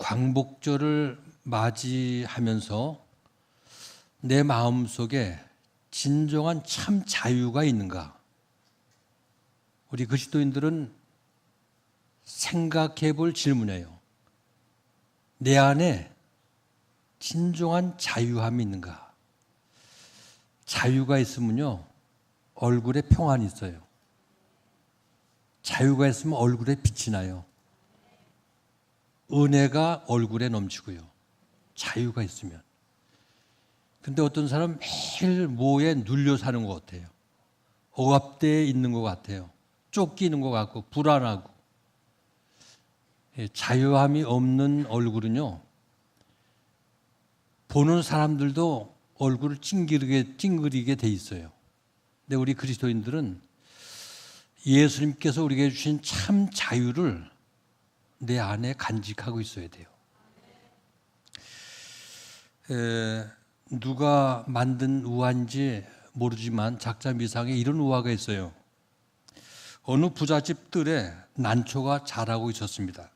광복절을 맞이하면서 내 마음속에 진정한 참 자유가 있는가? 우리 그리스도인들은 생각해 볼 질문이에요. 내 안에 진정한 자유함이 있는가? 자유가 있으면요, 얼굴에 평안이 있어요. 자유가 있으면 얼굴에 빛이 나요. 은혜가 얼굴에 넘치고요. 자유가 있으면. 근데 어떤 사람은 매일 뭐에 눌려 사는 것 같아요. 억압대에 있는 것 같아요. 쫓기는 것 같고 불안하고. 자유함이 없는 얼굴은요, 보는 사람들도 얼굴을 찡그리게 돼 있어요. 근데 우리 그리스도인들은 예수님께서 우리에게 주신 참 자유를 내 안에 간직하고 있어야 돼요. 누가 만든 우화인지 모르지만 작자미상에 이런 우화가 있어요. 어느 부잣집 뜰에 난초가 자라고 있었습니다.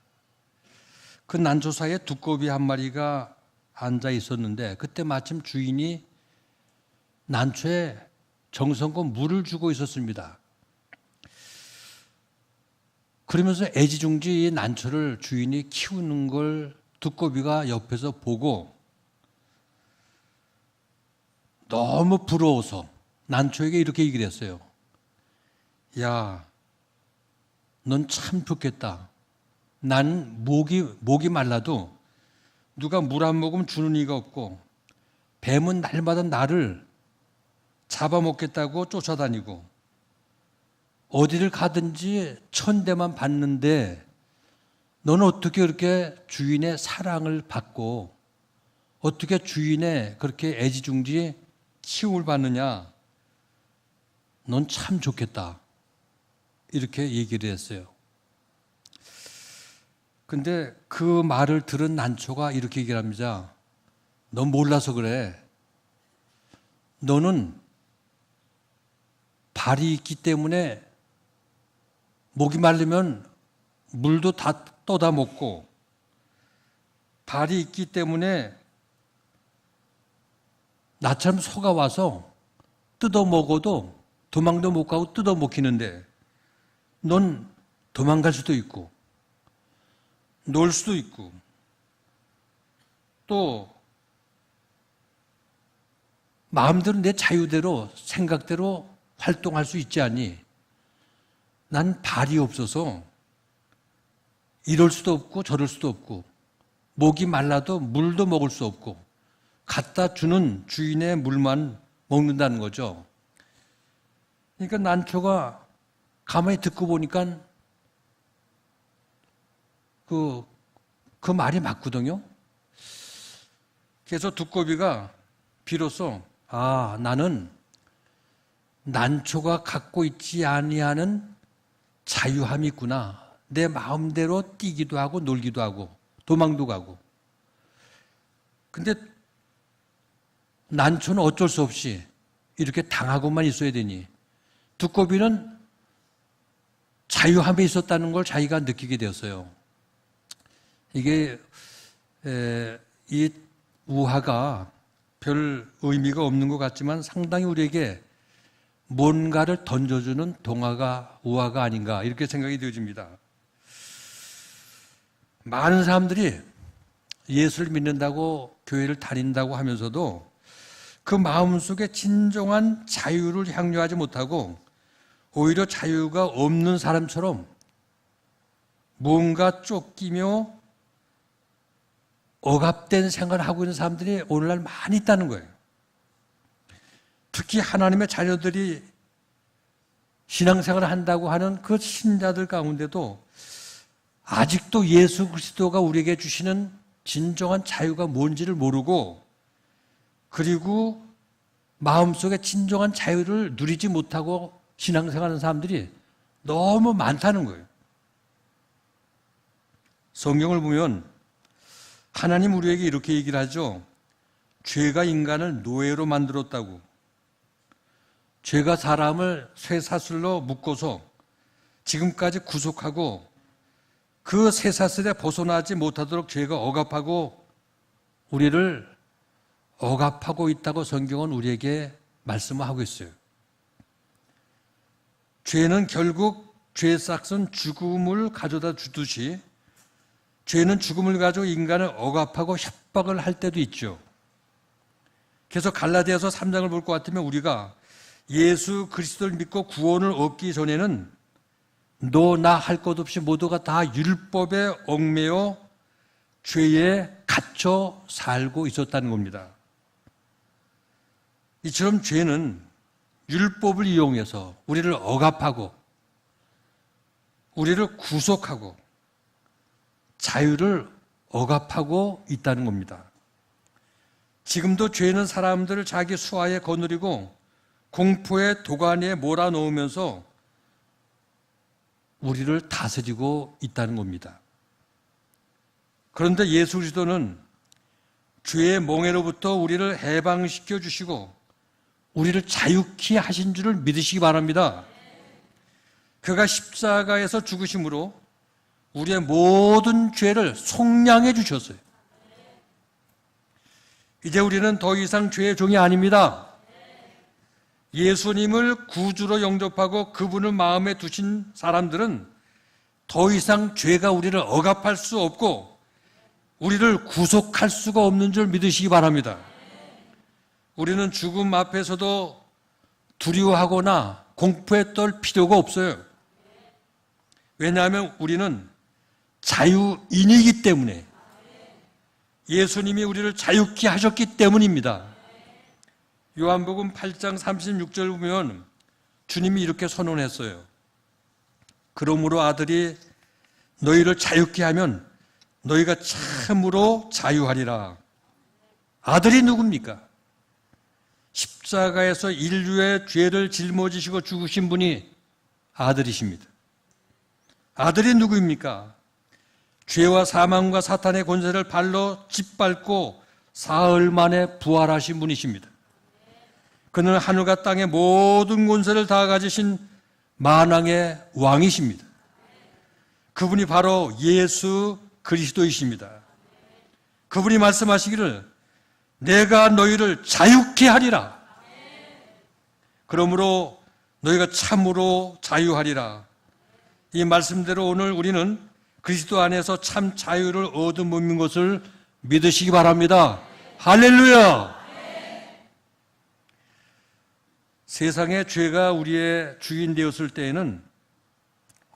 그 난초 사이에 두꺼비 한 마리가 앉아 있었는데 그때 마침 주인이 난초에 정성껏 물을 주고 있었습니다. 그러면서 애지중지 이 난초를 주인이 키우는 걸 두꺼비가 옆에서 보고 너무 부러워서 난초에게 이렇게 얘기를 했어요. 야, 넌 참 좋겠다. 난 목이 말라도 누가 물 한 모금 주는 이가 없고 뱀은 날마다 나를 잡아먹겠다고 쫓아다니고 어디를 가든지 천대만 받는데 너는 어떻게 그렇게 주인의 사랑을 받고 어떻게 주인의 그렇게 애지중지 키움을 받느냐? 넌 참 좋겠다. 이렇게 얘기를 했어요. 근데 그 말을 들은 난초가 이렇게 얘기를 합니다. 넌 몰라서 그래. 너는 발이 있기 때문에 목이 마르면 물도 다 떠다 먹고 발이 있기 때문에 나처럼 소가 와서 뜯어 먹어도 도망도 못 가고 뜯어 먹히는데 넌 도망갈 수도 있고 놀 수도 있고 또 마음대로 내 자유대로 생각대로 활동할 수 있지 않니? 난 발이 없어서 이럴 수도 없고 저럴 수도 없고 목이 말라도 물도 먹을 수 없고 갖다 주는 주인의 물만 먹는다는 거죠. 그러니까 난초가 가만히 듣고 보니까 그 말이 맞거든요. 그래서 두꺼비가 비로소 나는 난초가 갖고 있지 아니하는 자유함이 있구나. 내 마음대로 뛰기도 하고 놀기도 하고 도망도 가고. 근데 난초는 어쩔 수 없이 이렇게 당하고만 있어야 되니 두꺼비는 자유함에 있었다는 걸 자기가 느끼게 되었어요. 이게 이 우화가 별 의미가 없는 것 같지만 상당히 우리에게 뭔가를 던져주는 우화가 아닌가 이렇게 생각이 되어집니다. 많은 사람들이 예수를 믿는다고 교회를 다닌다고 하면서도 그 마음속에 진정한 자유를 향유하지 못하고 오히려 자유가 없는 사람처럼 뭔가 쫓기며 억압된 생활을 하고 있는 사람들이 오늘날 많이 있다는 거예요. 특히 하나님의 자녀들이 신앙생활을 한다고 하는 그 신자들 가운데도 아직도 예수 그리스도가 우리에게 주시는 진정한 자유가 뭔지를 모르고 그리고 마음속에 진정한 자유를 누리지 못하고 신앙생활하는 사람들이 너무 많다는 거예요. 성경을 보면 하나님 우리에게 이렇게 얘기를 하죠. 죄가 인간을 노예로 만들었다고. 죄가 사람을 쇠사슬로 묶어서 지금까지 구속하고 그 쇠사슬에 벗어나지 못하도록 죄가 억압하고 우리를 억압하고 있다고 성경은 우리에게 말씀하고 있어요. 죄는 결국 죄의 싹은 죽음을 가져다 주듯이 죄는 죽음을 가지고 인간을 억압하고 협박을 할 때도 있죠. 그래서 갈라디아서 3장을 볼 것 같으면 우리가 예수 그리스도를 믿고 구원을 얻기 전에는 너 나 할 것 없이 모두가 다 율법에 얽매여 죄에 갇혀 살고 있었다는 겁니다. 이처럼 죄는 율법을 이용해서 우리를 억압하고 우리를 구속하고 자유를 억압하고 있다는 겁니다. 지금도 죄는 사람들을 자기 수하에 거느리고 공포의 도가니에 몰아넣으면서 우리를 다스리고 있다는 겁니다. 그런데 예수 그리스도는 죄의 몽해로부터 우리를 해방시켜 주시고 우리를 자유케 하신 줄을 믿으시기 바랍니다. 그가 십자가에서 죽으심으로 우리의 모든 죄를 속량해 주셨어요. 이제 우리는 더 이상 죄의 종이 아닙니다. 예수님을 구주로 영접하고 그분을 마음에 두신 사람들은 더 이상 죄가 우리를 억압할 수 없고 우리를 구속할 수가 없는 줄 믿으시기 바랍니다. 우리는 죽음 앞에서도 두려워하거나 공포에 떨 필요가 없어요. 왜냐하면 우리는 자유인이기 때문에 예수님이 우리를 자유케 하셨기 때문입니다. 요한복음 8장 36절 보면 주님이 이렇게 선언했어요. 그러므로 아들이 너희를 자유케 하면 너희가 참으로 자유하리라. 아들이 누굽니까? 십자가에서 인류의 죄를 짊어지시고 죽으신 분이 아들이십니다. 아들이 누구입니까? 죄와 사망과 사탄의 권세를 발로 짓밟고 사흘 만에 부활하신 분이십니다. 그는 하늘과 땅의 모든 권세를 다 가지신 만왕의 왕이십니다. 그분이 바로 예수 그리스도이십니다. 그분이 말씀하시기를 내가 너희를 자유케 하리라. 그러므로 너희가 참으로 자유하리라. 이 말씀대로 오늘 우리는 그리스도 안에서 참 자유를 얻은 것을 믿으시기 바랍니다. 할렐루야! 세상에 죄가 우리의 주인 되었을 때에는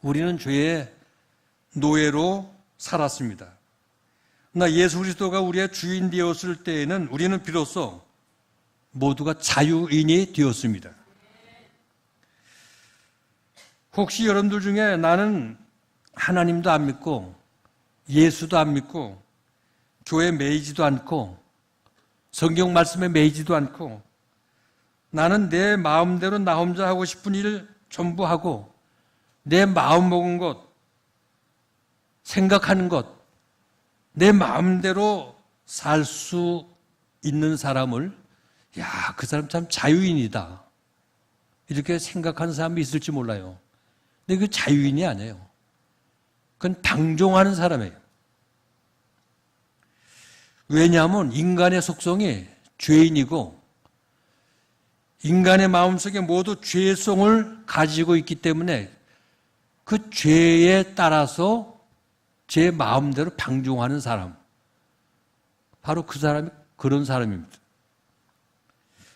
우리는 죄의 노예로 살았습니다. 그러나 예수 그리스도가 우리의 주인 되었을 때에는 우리는 비로소 모두가 자유인이 되었습니다. 혹시 여러분들 중에 나는 하나님도 안 믿고 예수도 안 믿고 교회에 매이지도 않고 성경 말씀에 매이지도 않고 나는 내 마음대로 나 혼자 하고 싶은 일 전부 하고 내 마음 먹은 것, 생각하는 것, 내 마음대로 살 수 있는 사람을 야, 그 사람 참 자유인이다. 이렇게 생각하는 사람이 있을지 몰라요. 근데 그 자유인이 아니에요. 그건 방종하는 사람이에요. 왜냐하면 인간의 속성이 죄인이고 인간의 마음속에 모두 죄성을 가지고 있기 때문에 그 죄에 따라서 제 마음대로 방종하는 사람, 바로 그 사람이 그런 사람입니다.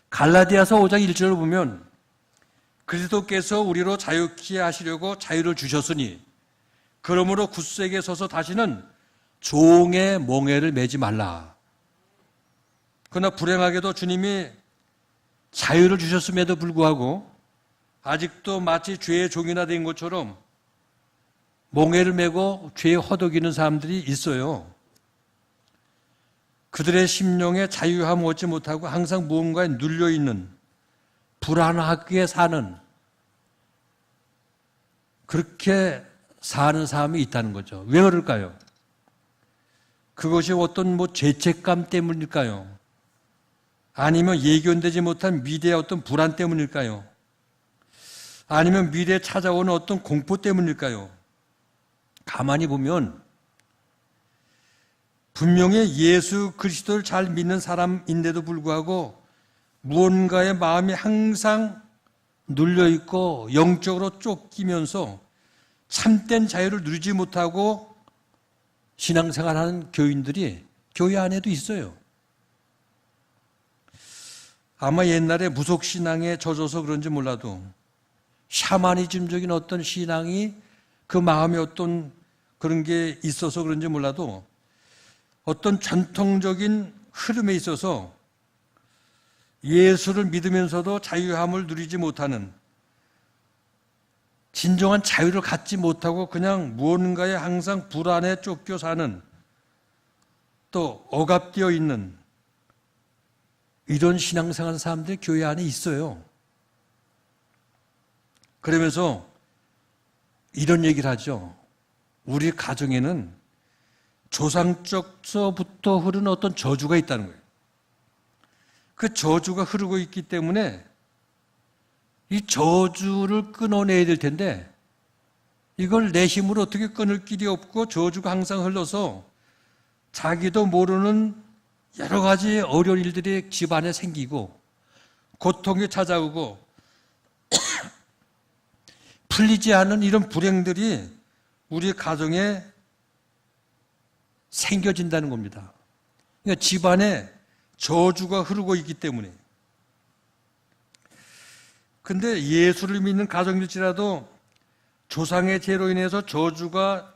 갈라디아서 5장 1절을 보면 그리스도께서 우리로 자유케 하시려고 자유를 주셨으니 그러므로 굳세게 서서 다시는 종의 몽해를 매지 말라. 그러나 불행하게도 주님이 자유를 주셨음에도 불구하고 아직도 마치 죄의 종이나 된 것처럼 몽해를 메고 죄에 허덕이는 사람들이 있어요. 그들의 심령에 자유함을 얻지 못하고 항상 무언가에 눌려있는 불안하게 사는 그렇게 사는 사람이 있다는 거죠. 왜 그럴까요? 그것이 어떤 죄책감 때문일까요? 아니면 예견되지 못한 미래의 어떤 불안 때문일까요? 아니면 미래에 찾아오는 어떤 공포 때문일까요? 가만히 보면 분명히 예수 그리스도를 잘 믿는 사람인데도 불구하고 무언가의 마음이 항상 눌려있고 영적으로 쫓기면서 참된 자유를 누리지 못하고 신앙생활하는 교인들이 교회 안에도 있어요. 아마 옛날에 무속신앙에 젖어서 그런지 몰라도 샤머니즘적인 어떤 신앙이 그 마음에 어떤 그런 게 있어서 그런지 몰라도 어떤 전통적인 흐름에 있어서 예수를 믿으면서도 자유함을 누리지 못하는, 진정한 자유를 갖지 못하고 그냥 무언가에 항상 불안에 쫓겨 사는, 또 억압되어 있는 이런 신앙생활 사람들이 교회 안에 있어요. 그러면서 이런 얘기를 하죠. 우리 가정에는 조상적서부터 흐르는 어떤 저주가 있다는 거예요. 그 저주가 흐르고 있기 때문에 이 저주를 끊어내야 될 텐데 이걸 내 힘으로 어떻게 끊을 길이 없고 저주가 항상 흘러서 자기도 모르는 여러 가지 어려운 일들이 집안에 생기고 고통이 찾아오고 풀리지 않은 이런 불행들이 우리 가정에 생겨진다는 겁니다. 그러니까 집안에 저주가 흐르고 있기 때문에. 근데 예수를 믿는 가정일지라도 조상의 죄로 인해서 저주가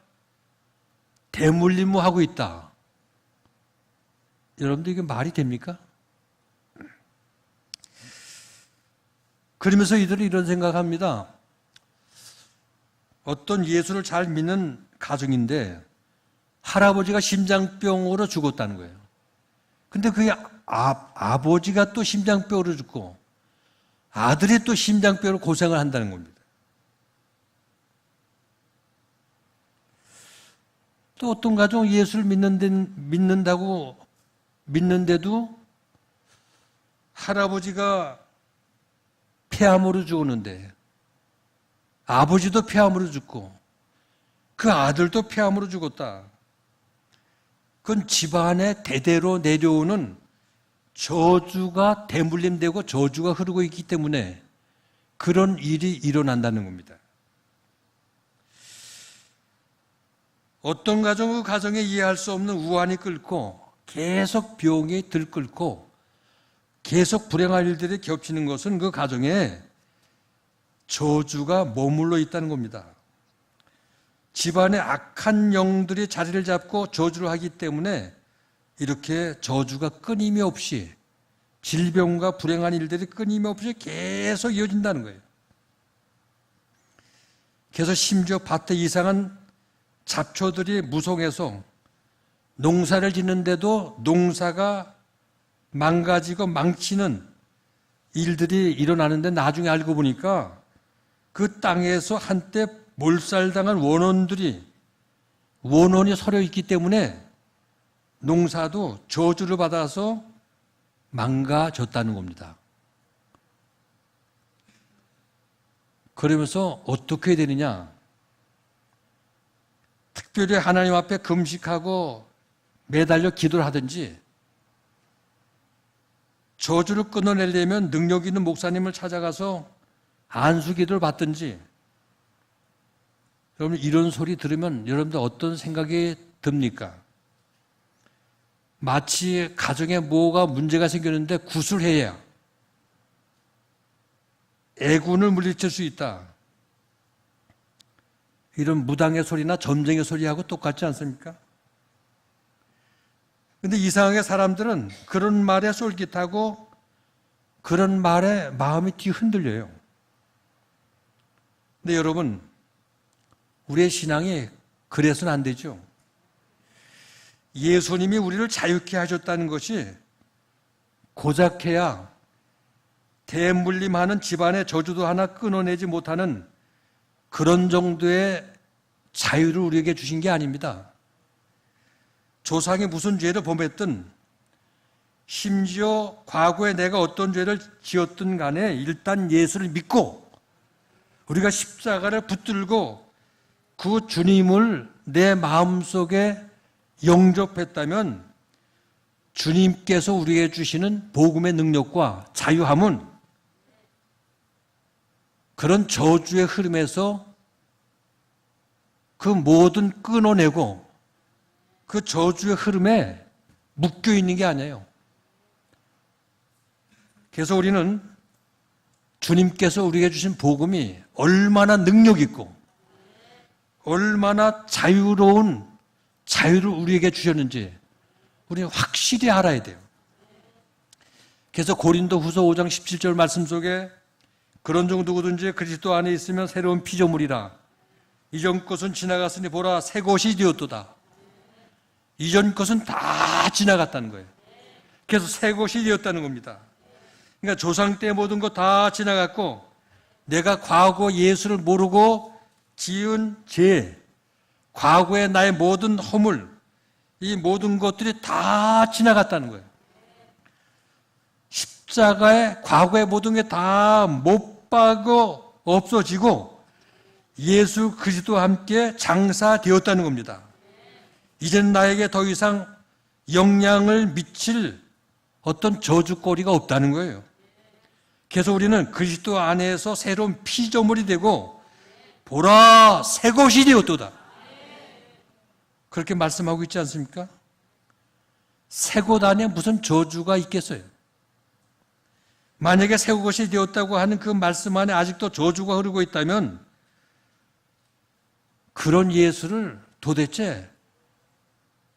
대물림하고 있다. 여러분들 이게 말이 됩니까? 그러면서 이들은 이런 생각합니다. 어떤 예수를 잘 믿는 가정인데 할아버지가 심장병으로 죽었다는 거예요. 근데 그게 아버지가 또 심장병으로 죽고 아들이 또 심장병으로 고생을 한다는 겁니다. 또 어떤 가정은 예수를 믿는데도 할아버지가 폐암으로 죽었는데 아버지도 폐암으로 죽고 그 아들도 폐암으로 죽었다. 그건 집안에 대대로 내려오는 저주가 대물림되고 저주가 흐르고 있기 때문에 그런 일이 일어난다는 겁니다. 어떤 가정은 그 가정에 이해할 수 없는 우환이 끓고 계속 병이 들끓고 계속 불행한 일들이 겹치는 것은 그 가정에 저주가 머물러 있다는 겁니다. 집안에 악한 영들이 자리를 잡고 저주를 하기 때문에 이렇게 저주가 끊임없이 질병과 불행한 일들이 끊임없이 계속 이어진다는 거예요. 그래서 심지어 밭에 이상한 잡초들이 무성해서 농사를 짓는데도 농사가 망가지고 망치는 일들이 일어나는데 나중에 알고 보니까 그 땅에서 한때 몰살당한 원혼이 서려 있기 때문에 농사도 저주를 받아서 망가졌다는 겁니다. 그러면서 어떻게 해야 되느냐? 특별히 하나님 앞에 금식하고 매달려 기도를 하든지 저주를 끊어내려면 능력 있는 목사님을 찾아가서 안수 기도를 받든지. 여러분 이런 소리 들으면 여러분들 어떤 생각이 듭니까? 마치 가정에 뭐가 문제가 생겼는데 구술해야 애군을 물리칠 수 있다. 이런 무당의 소리나 점쟁의 소리하고 똑같지 않습니까? 근데 이상하게 사람들은 그런 말에 쏠깃하고 그런 말에 마음이 뒤흔들려요. 근데 여러분, 우리의 신앙이 그래서는 안 되죠. 예수님이 우리를 자유케 하셨다는 것이 고작해야 대물림하는 집안의 저주도 하나 끊어내지 못하는 그런 정도의 자유를 우리에게 주신 게 아닙니다. 조상이 무슨 죄를 범했든 심지어 과거에 내가 어떤 죄를 지었든 간에 일단 예수를 믿고 우리가 십자가를 붙들고 그 주님을 내 마음속에 영접했다면 주님께서 우리에게 주시는 복음의 능력과 자유함은 그런 저주의 흐름에서 그 모든 끊어내고 그 저주의 흐름에 묶여 있는 게 아니에요. 그래서 우리는 주님께서 우리에게 주신 복음이 얼마나 능력 있고 얼마나 자유로운 자유를 우리에게 주셨는지 우리는 확실히 알아야 돼요. 그래서 고린도후서 5장 17절 말씀 속에 그런 종 누구든지 그리스도 안에 있으면 새로운 피조물이라. 이전 것은 지나갔으니 보라 새 것이 되었도다. 이전 것은 다 지나갔다는 거예요. 그래서 새 것이 되었다는 겁니다. 그러니까 조상 때 모든 거 다 지나갔고 내가 과거 예수를 모르고 지은 죄, 과거의 나의 모든 허물, 이 모든 것들이 다 지나갔다는 거예요. 십자가의 과거의 모든 게 다 못 박고 없어지고 예수 그리스도와 함께 장사되었다는 겁니다. 이젠 나에게 더 이상 영향을 미칠 어떤 저주거리가 없다는 거예요. 그래서 우리는 그리스도 안에서 새로운 피조물이 되고 보라 새 것이 되었도다. 그렇게 말씀하고 있지 않습니까? 새 것 안에 무슨 저주가 있겠어요? 만약에 새 것이 되었다고 하는 그 말씀 안에 아직도 저주가 흐르고 있다면 그런 예수를 도대체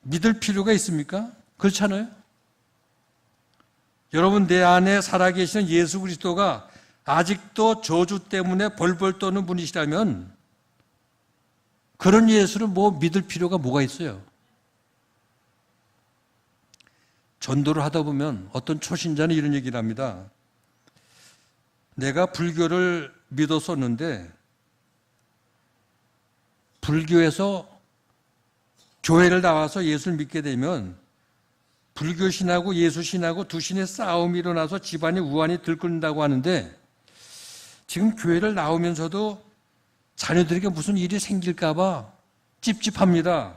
믿을 필요가 있습니까? 그렇잖아요? 여러분 내 안에 살아계시는 예수 그리스도가 아직도 저주 때문에 벌벌 떠는 분이시라면 그런 예수를 뭐 믿을 필요가 뭐가 있어요? 전도를 하다 보면 어떤 초신자는 이런 얘기를 합니다. 내가 불교를 믿었었는데 불교에서 교회를 나와서 예수를 믿게 되면 불교 신하고 예수 신하고 두 신의 싸움이 일어나서 집안의 우환이 들끓는다고 하는데 지금 교회를 나오면서도 자녀들에게 무슨 일이 생길까 봐 찝찝합니다.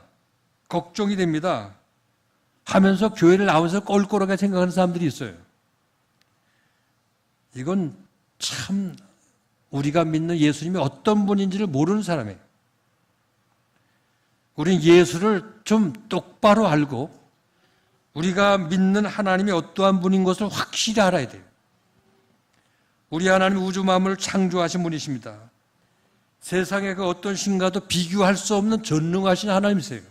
걱정이 됩니다. 하면서 교회를 나오면서 껄껄하게 생각하는 사람들이 있어요. 이건 참 우리가 믿는 예수님이 어떤 분인지를 모르는 사람이에요. 우리는 예수를 좀 똑바로 알고 우리가 믿는 하나님이 어떠한 분인 것을 확실히 알아야 돼요. 우리 하나님 우주 만물을 창조하신 분이십니다. 세상의 그 어떤 신과도 비교할 수 없는 전능하신 하나님이세요.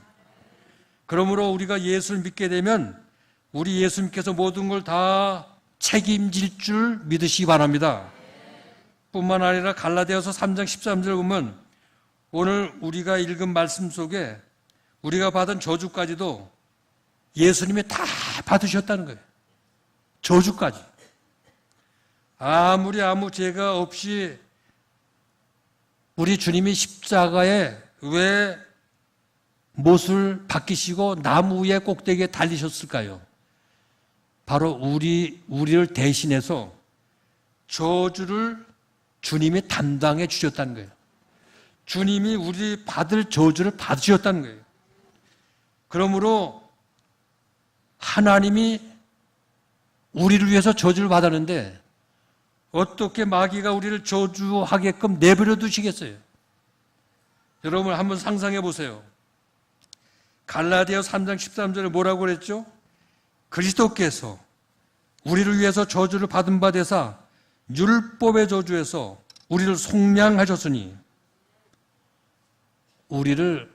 그러므로 우리가 예수를 믿게 되면 우리 예수님께서 모든 걸 다 책임질 줄 믿으시기 바랍니다. 뿐만 아니라 갈라디아서 3장 13절을 보면 오늘 우리가 읽은 말씀 속에 우리가 받은 저주까지도 예수님이 다 받으셨다는 거예요. 저주까지. 아무리 아무 죄가 없이 우리 주님이 십자가에 왜 못을 박히시고 나무 위에 꼭대기에 달리셨을까요? 바로 우리를 대신해서 저주를 주님이 담당해 주셨다는 거예요. 주님이 우리 받을 저주를 받으셨다는 거예요. 그러므로 하나님이 우리를 위해서 저주를 받았는데 어떻게 마귀가 우리를 저주하게끔 내버려 두시겠어요? 여러분 한번 상상해 보세요. 갈라디아 3장 13절에 뭐라고 그랬죠? 그리스도께서 우리를 위해서 저주를 받은 바 되사 율법의 저주에서 우리를 속량하셨으니 우리를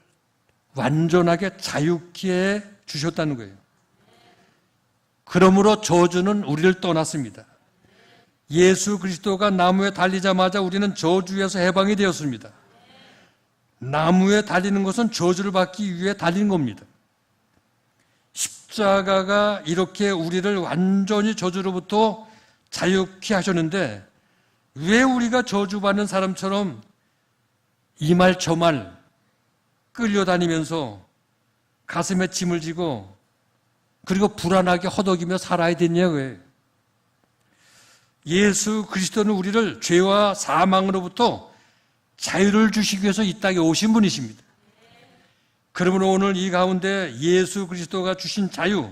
완전하게 자유케 해 주셨다는 거예요. 그러므로 저주는 우리를 떠났습니다. 예수 그리스도가 나무에 달리자마자 우리는 저주에서 해방이 되었습니다. 나무에 달리는 것은 저주를 받기 위해 달린 겁니다. 십자가가 이렇게 우리를 완전히 저주로부터 자유케 하셨는데 왜 우리가 저주받는 사람처럼 이 말 저 말 끌려다니면서 가슴에 짐을 지고 그리고 불안하게 허덕이며 살아야 되냐고요. 예수 그리스도는 우리를 죄와 사망으로부터 자유를 주시기 위해서 이 땅에 오신 분이십니다. 그러므로 오늘 이 가운데 예수 그리스도가 주신 자유,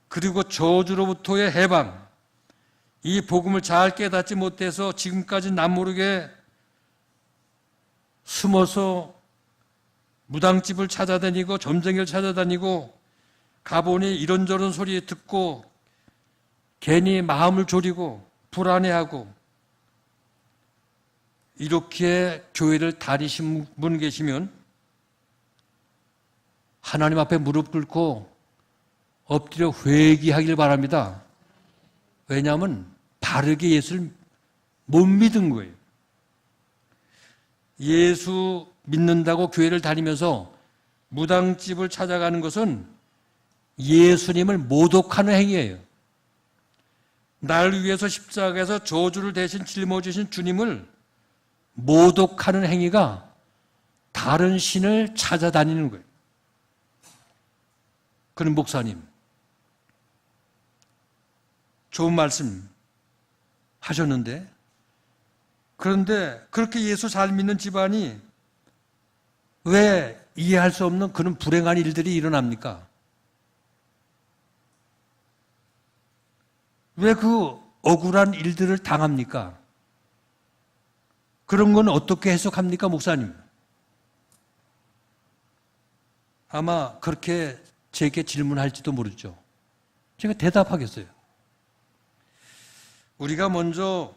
그리고 저주로부터의 해방, 이 복음을 잘 깨닫지 못해서 지금까지 남모르게 숨어서 무당집을 찾아다니고 점쟁이를 찾아다니고 가보니 이런저런 소리 듣고 괜히 마음을 졸이고 불안해하고 이렇게 교회를 다니신 분 계시면 하나님 앞에 무릎 꿇고 엎드려 회개하길 바랍니다. 왜냐하면 바르게 예수를 못 믿은 거예요. 예수 믿는다고 교회를 다니면서 무당집을 찾아가는 것은 예수님을 모독하는 행위예요. 나를 위해서 십자가에서 저주를 대신 짊어지신 주님을 모독하는 행위가 다른 신을 찾아다니는 거예요. 그런 목사님, 좋은 말씀 하셨는데, 그런데 그렇게 예수 잘 믿는 집안이 왜 이해할 수 없는 그런 불행한 일들이 일어납니까? 왜 그 억울한 일들을 당합니까? 그런 건 어떻게 해석합니까, 목사님? 아마 그렇게 제게 질문할지도 모르죠. 제가 대답하겠어요. 우리가 먼저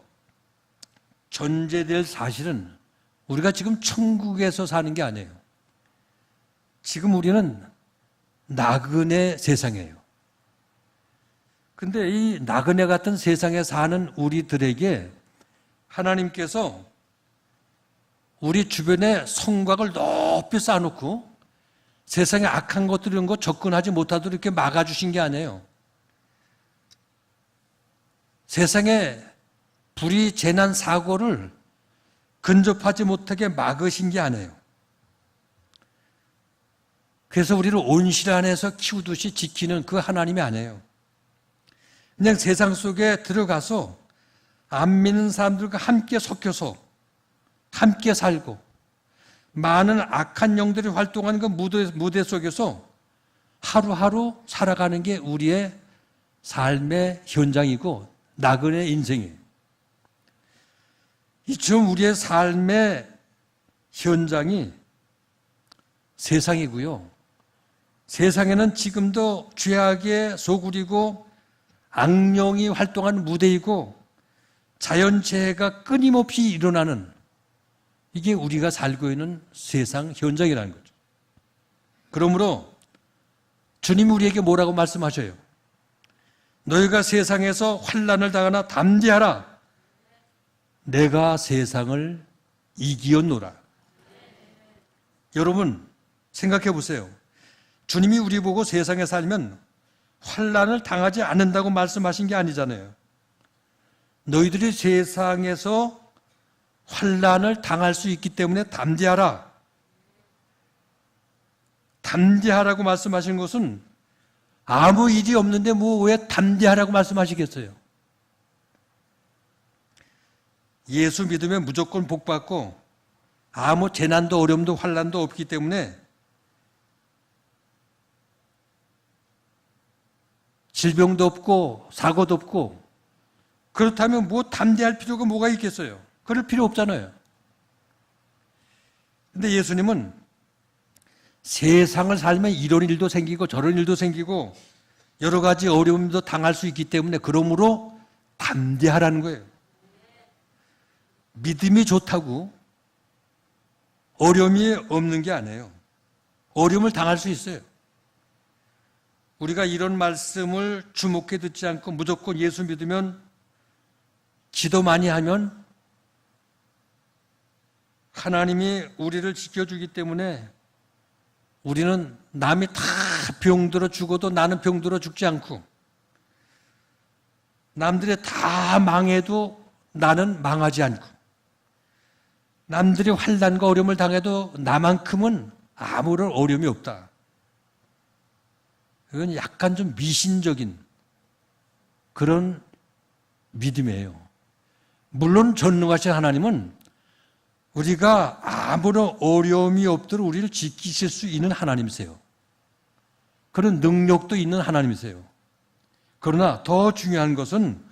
전제될 사실은 우리가 지금 천국에서 사는 게 아니에요. 지금 우리는 나그네 세상이에요. 근데 이 나그네 같은 세상에 사는 우리들에게 하나님께서 우리 주변에 성곽을 높이 쌓아놓고 세상에 악한 것들 이런 거 접근하지 못하도록 이렇게 막아주신 게 아니에요. 세상에 불의, 재난, 사고를 근접하지 못하게 막으신 게 아니에요. 그래서 우리를 온실 안에서 키우듯이 지키는 그 하나님이 아니에요. 그냥 세상 속에 들어가서 안 믿는 사람들과 함께 섞여서 함께 살고 많은 악한 영들이 활동하는 그 무대 속에서 하루하루 살아가는 게 우리의 삶의 현장이고 나그네 인생이에요. 지금 우리의 삶의 현장이 세상이고요. 세상에는 지금도 죄악의 소굴이고 악령이 활동하는 무대이고 자연재해가 끊임없이 일어나는 이게 우리가 살고 있는 세상 현장이라는 거죠. 그러므로 주님 우리에게 뭐라고 말씀하셔요? 너희가 세상에서 환난을 당하나 담대하라. 내가 세상을 이기었노라. 여러분 생각해 보세요. 주님이 우리 보고 세상에 살면 환난을 당하지 않는다고 말씀하신 게 아니잖아요. 너희들이 세상에서 환난을 당할 수 있기 때문에 담대하라. 담대하라고 말씀하신 것은 아무 일이 없는데 뭐 왜 담대하라고 말씀하시겠어요? 예수 믿으면 무조건 복받고 아무 재난도 어려움도 환난도 없기 때문에 질병도 없고 사고도 없고 그렇다면 뭐 담대할 필요가 뭐가 있겠어요? 그럴 필요 없잖아요. 근데 예수님은 세상을 살면 이런 일도 생기고 저런 일도 생기고 여러 가지 어려움도 당할 수 있기 때문에 그러므로 담대하라는 거예요. 믿음이 좋다고 어려움이 없는 게 아니에요. 어려움을 당할 수 있어요. 우리가 이런 말씀을 주목해 듣지 않고 무조건 예수 믿으면 기도 많이 하면 하나님이 우리를 지켜주기 때문에 우리는 남이 다 병들어 죽어도 나는 병들어 죽지 않고 남들이 다 망해도 나는 망하지 않고 남들이 환난과 어려움을 당해도 나만큼은 아무런 어려움이 없다. 이건 약간 좀 미신적인 그런 믿음이에요. 물론 전능하신 하나님은 우리가 아무런 어려움이 없도록 우리를 지키실 수 있는 하나님이세요. 그런 능력도 있는 하나님이세요. 그러나 더 중요한 것은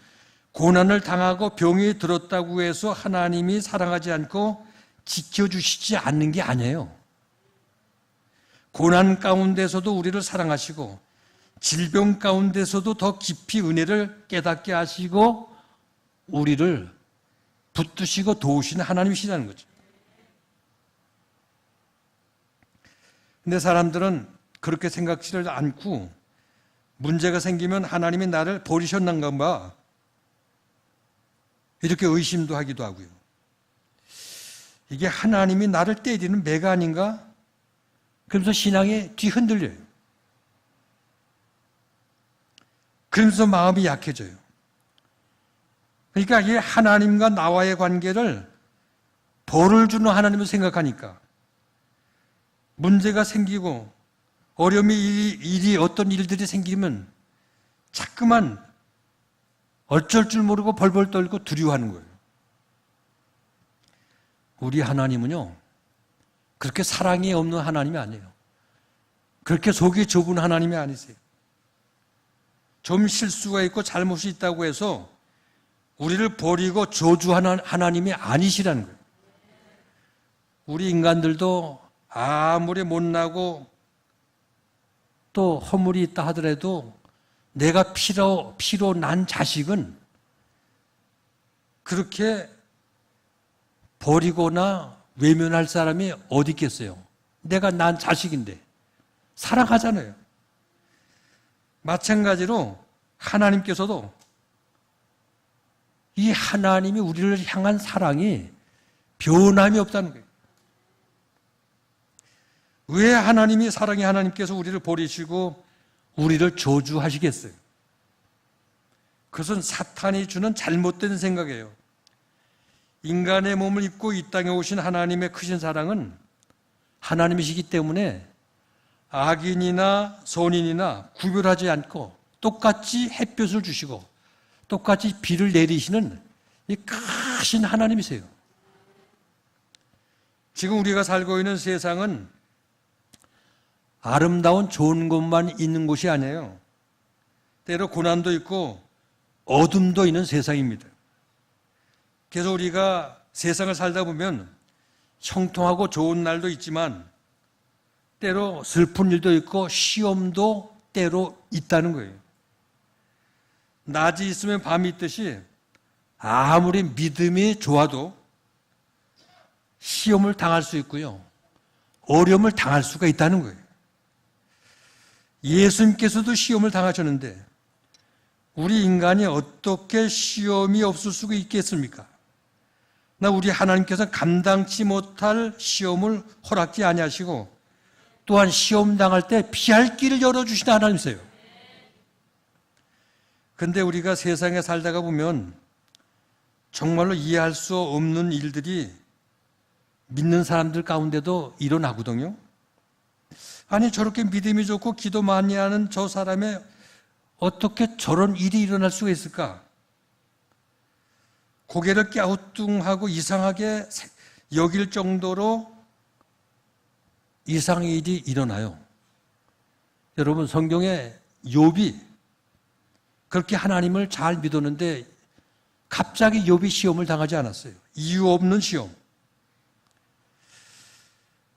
고난을 당하고 병이 들었다고 해서 하나님이 사랑하지 않고 지켜주시지 않는 게 아니에요. 고난 가운데서도 우리를 사랑하시고 질병 가운데서도 더 깊이 은혜를 깨닫게 하시고 우리를 붙드시고 도우시는 하나님이시라는 거죠. 근데 사람들은 그렇게 생각지를 않고 문제가 생기면 하나님이 나를 버리셨는가 봐 이렇게 의심도 하기도 하고요. 이게 하나님이 나를 때리는 매가 아닌가? 그러면서 신앙이 뒤흔들려요. 그러면서 마음이 약해져요. 그러니까 이 하나님과 나와의 관계를 벌을 주는 하나님을 생각하니까 문제가 생기고 어려움이 어떤 일들이 생기면 자꾸만 어쩔 줄 모르고 벌벌 떨고 두려워하는 거예요. 우리 하나님은요, 그렇게 사랑이 없는 하나님이 아니에요. 그렇게 속이 좁은 하나님이 아니세요. 좀 실수가 있고 잘못이 있다고 해서 우리를 버리고 저주하는 하나님이 아니시라는 거예요. 우리 인간들도 아무리 못나고 또 허물이 있다 하더라도 내가 피로 난 자식은 그렇게 버리거나 외면할 사람이 어디 있겠어요? 내가 난 자식인데 사랑하잖아요. 마찬가지로 하나님께서도 이 하나님이 우리를 향한 사랑이 변함이 없다는 거예요. 왜 하나님이 사랑의 하나님께서 우리를 버리시고 우리를 저주하시겠어요? 그것은 사탄이 주는 잘못된 생각이에요. 인간의 몸을 입고 이 땅에 오신 하나님의 크신 사랑은 하나님이시기 때문에 악인이나 선인이나 구별하지 않고 똑같이 햇볕을 주시고 똑같이 비를 내리시는 이 크신 하나님이세요. 지금 우리가 살고 있는 세상은 아름다운 좋은 것만 있는 곳이 아니에요. 때로 고난도 있고 어둠도 있는 세상입니다. 그래서 우리가 세상을 살다 보면 형통하고 좋은 날도 있지만 때로 슬픈 일도 있고 시험도 때로 있다는 거예요. 낮이 있으면 밤이 있듯이 아무리 믿음이 좋아도 시험을 당할 수 있고요. 어려움을 당할 수가 있다는 거예요. 예수님께서도 시험을 당하셨는데 우리 인간이 어떻게 시험이 없을 수가 있겠습니까? 우리 하나님께서 감당치 못할 시험을 허락지 아니하시고 또한 시험 당할 때 피할 길을 열어주시는 하나님이세요. 그런데 우리가 세상에 살다가 보면 정말로 이해할 수 없는 일들이 믿는 사람들 가운데도 일어나거든요. 아니 저렇게 믿음이 좋고 기도 많이 하는 저 사람의 어떻게 저런 일이 일어날 수가 있을까? 고개를 갸우뚱하고 이상하게 여길 정도로 이상의 일이 일어나요. 여러분 성경에 욥이 그렇게 하나님을 잘 믿었는데 갑자기 욥이 시험을 당하지 않았어요. 이유 없는 시험.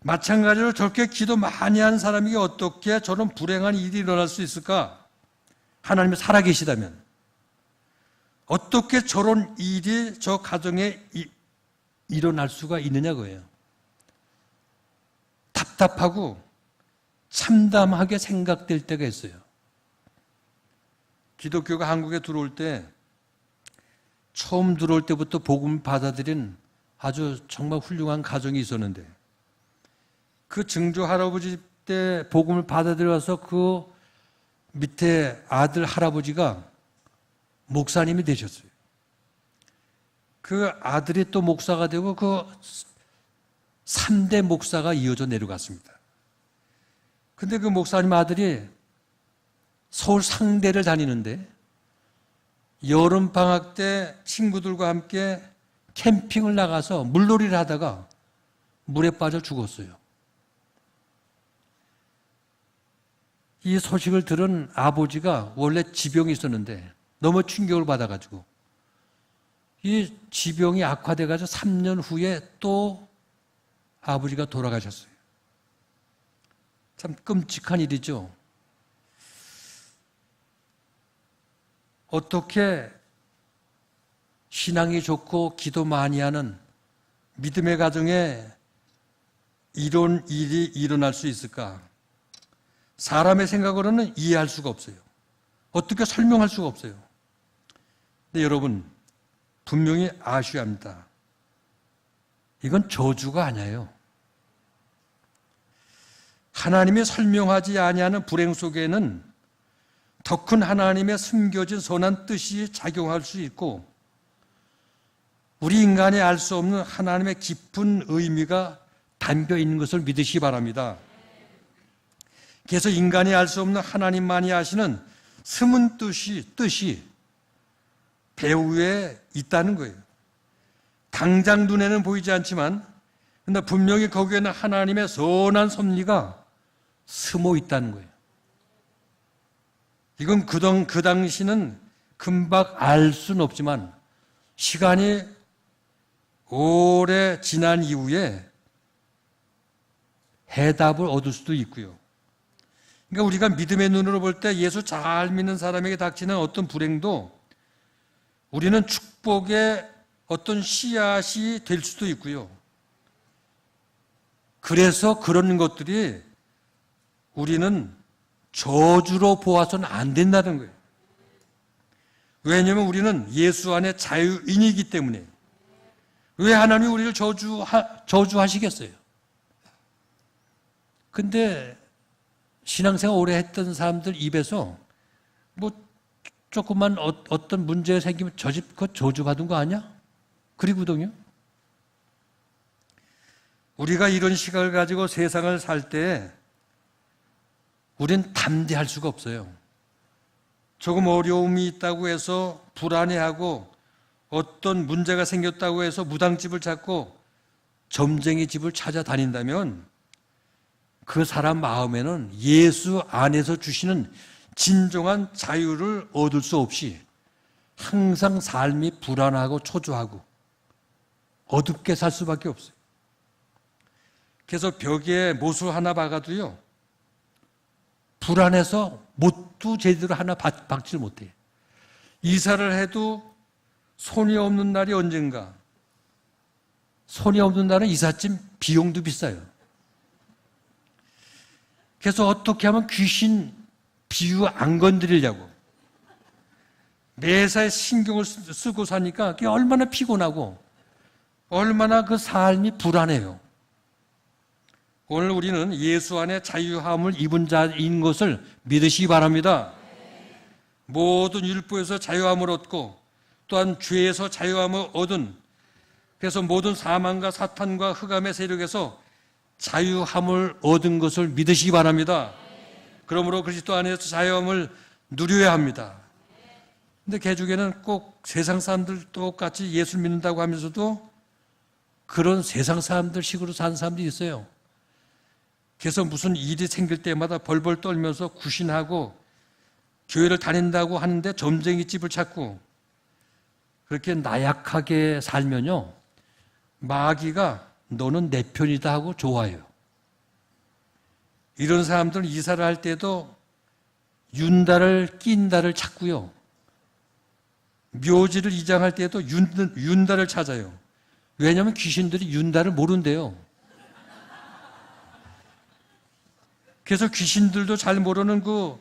마찬가지로 저렇게 기도 많이 한 사람이 어떻게 저런 불행한 일이 일어날 수 있을까? 하나님이 살아계시다면 어떻게 저런 일이 저 가정에 일어날 수가 있느냐고요. 답답하고 참담하게 생각될 때가 있어요. 기독교가 한국에 들어올 때 처음 들어올 때부터 복음을 받아들인 아주 정말 훌륭한 가정이 있었는데 그 증조 할아버지 때 복음을 받아들여서 그 밑에 아들 할아버지가 목사님이 되셨어요. 그 아들이 또 목사가 되고 그 3대 목사가 이어져 내려갔습니다. 근데 그 목사님 아들이 서울 상대를 다니는데 여름방학 때 친구들과 함께 캠핑을 나가서 물놀이를 하다가 물에 빠져 죽었어요. 이 소식을 들은 아버지가 원래 지병이 있었는데 너무 충격을 받아가지고 이 지병이 악화돼가지고 3년 후에 또 아버지가 돌아가셨어요. 참 끔찍한 일이죠. 어떻게 신앙이 좋고 기도 많이 하는 믿음의 가정에 이런 일이 일어날 수 있을까? 사람의 생각으로는 이해할 수가 없어요. 어떻게 설명할 수가 없어요. 근데 여러분, 분명히 아셔야 합니다. 이건 저주가 아니에요. 하나님이 설명하지 아니하는 불행 속에는 더 큰 하나님의 숨겨진 선한 뜻이 작용할 수 있고 우리 인간이 알 수 없는 하나님의 깊은 의미가 담겨 있는 것을 믿으시기 바랍니다. 그래서 인간이 알 수 없는 하나님만이 아시는 숨은 뜻이 배후에 있다는 거예요. 당장 눈에는 보이지 않지만 그러나 분명히 거기에는 하나님의 선한 섭리가 숨어 있다는 거예요. 이건 그 당시는 금방 알 수는 없지만 시간이 오래 지난 이후에 해답을 얻을 수도 있고요. 그러니까 우리가 믿음의 눈으로 볼 때 예수 잘 믿는 사람에게 닥치는 어떤 불행도 우리는 축복의 어떤 씨앗이 될 수도 있고요. 그래서 그런 것들이 우리는 저주로 보아서는 안 된다는 거예요. 왜냐하면 우리는 예수 안에 자유인이기 때문에. 왜 하나님이 우리를 저주하시겠어요? 근데 신앙생활 오래 했던 사람들 입에서 뭐 조금만 어떤 문제가 생기면 저 집 그거 저주받은 거 아니야? 그리거든요. 우리가 이런 시각을 가지고 세상을 살 때 우린 담대할 수가 없어요. 조금 어려움이 있다고 해서 불안해하고 어떤 문제가 생겼다고 해서 무당집을 찾고 점쟁이 집을 찾아다닌다면 그 사람 마음에는 예수 안에서 주시는 진정한 자유를 얻을 수 없이 항상 삶이 불안하고 초조하고 어둡게 살 수밖에 없어요. 그래서 벽에 못을 하나 박아도요, 불안해서 못도 제대로 하나 박지를 못해요. 이사를 해도 손이 없는 날이 언젠가. 손이 없는 날은 이삿짐 비용도 비싸요. 그래서 어떻게 하면 귀신 비유 안 건드리려고 매사에 신경을 쓰고 사니까 그게 얼마나 피곤하고 얼마나 그 삶이 불안해요. 오늘 우리는 예수 안에 자유함을 입은 자인 것을 믿으시기 바랍니다. 모든 율법에서 자유함을 얻고 또한 죄에서 자유함을 얻은, 그래서 모든 사망과 사탄과 흑암의 세력에서 자유함을 얻은 것을 믿으시기 바랍니다. 그러므로 그리스도 안에서 자유함을 누려야 합니다. 근데 개중에는 꼭 세상 사람들 똑같이 예수 믿는다고 하면서도 그런 세상 사람들 식으로 사는 사람들이 있어요. 그래서 무슨 일이 생길 때마다 벌벌 떨면서 구신하고 교회를 다닌다고 하는데 점쟁이 집을 찾고 그렇게 나약하게 살면요, 마귀가 너는 내 편이다 하고 좋아해요. 이런 사람들은 이사를 할 때도 윤달을 낀달을 찾고요, 묘지를 이장할 때도 윤달을 찾아요. 왜냐하면 귀신들이 윤달을 모른대요. 그래서 귀신들도 잘 모르는 그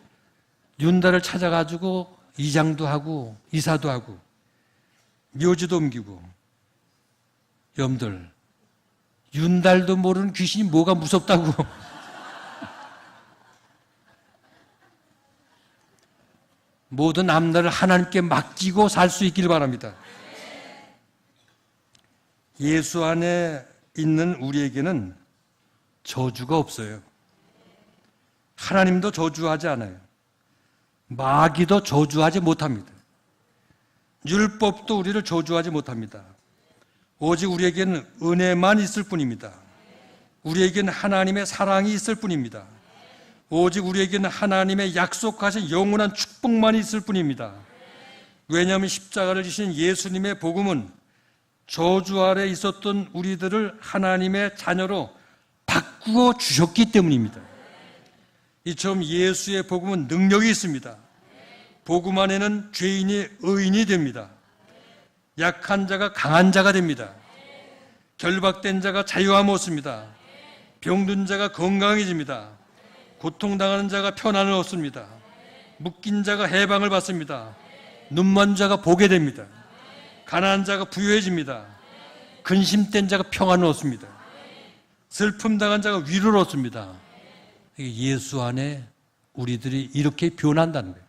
윤달을 찾아가지고 이장도 하고 이사도 하고 묘지도 옮기고. 여러분들, 윤달도 모르는 귀신이 뭐가 무섭다고. 모든 앞날을 하나님께 맡기고 살 수 있길 바랍니다. 예수 안에 있는 우리에게는 저주가 없어요. 하나님도 저주하지 않아요. 마귀도 저주하지 못합니다. 율법도 우리를 저주하지 못합니다. 오직 우리에게는 은혜만 있을 뿐입니다. 우리에게는 하나님의 사랑이 있을 뿐입니다. 오직 우리에게는 하나님의 약속하신 영원한 축복만이 있을 뿐입니다. 왜냐하면 십자가를 지신 예수님의 복음은 저주 아래 있었던 우리들을 하나님의 자녀로 바꾸어 주셨기 때문입니다. 이처럼 예수의 복음은 능력이 있습니다. 복음 안에는 죄인이 의인이 됩니다. 약한 자가 강한 자가 됩니다. 결박된 자가 자유함을 얻습니다. 병든 자가 건강해집니다. 고통당하는 자가 편안을 얻습니다. 묶인 자가 해방을 받습니다. 눈먼 자가 보게 됩니다. 가난한 자가 부유해집니다. 근심된 자가 평안을 얻습니다. 슬픔 당한 자가 위로를 얻습니다. 예수 안에 우리들이 이렇게 변한다는 거예요.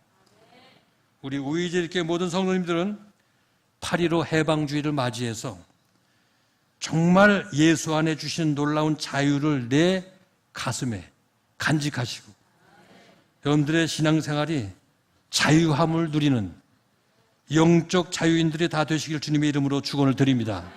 우리 우이제일교회 모든 성도님들은 8.15 해방주의를 맞이해서 정말 예수 안에 주신 놀라운 자유를 내 가슴에 간직하시고 여러분들의 신앙생활이 자유함을 누리는 영적 자유인들이 다 되시길 주님의 이름으로 축원을 드립니다.